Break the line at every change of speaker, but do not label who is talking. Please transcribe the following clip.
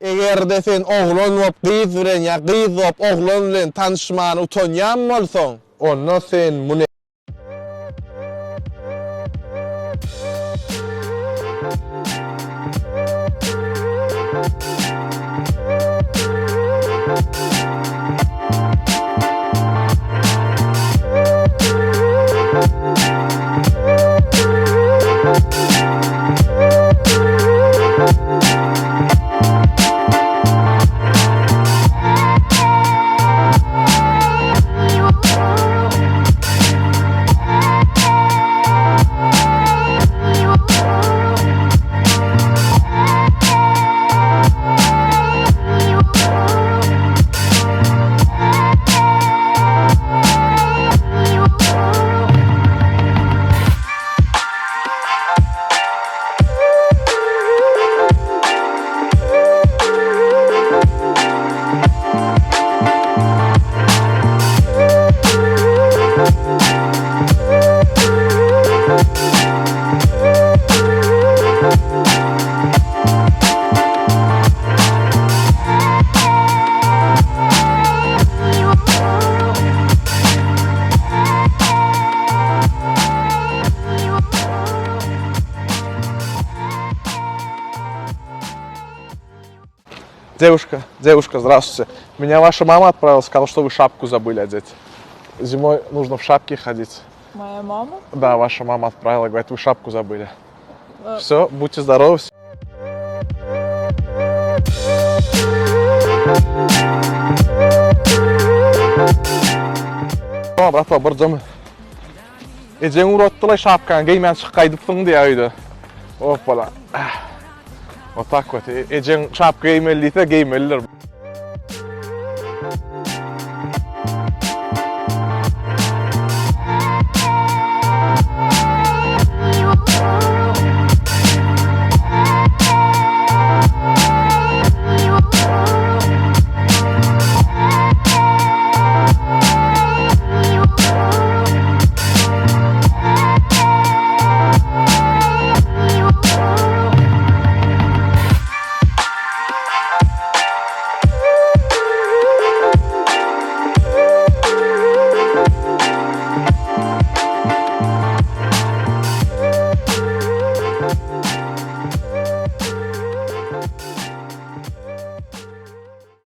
Egerde sen oğlan bolup gyz bilen ya gyz bolup oğlan bilen tanışmany utanýan bolsoň, onda sen Muny. Девушка, здравствуйте. Меня ваша мама отправила, сказала, что вы шапку забыли одеть. Зимой нужно в шапке ходить.
Моя мама?
Да, ваша мама отправила, говорит, вы шапку забыли. Все, будьте здоровы. Bratva, bir cümle. Eceň uratdylar şapkany giymen çykaýdypsyň diýýärdi. Hoppala. O tak вот. Eceň şapka giymeli diýse giymeliler.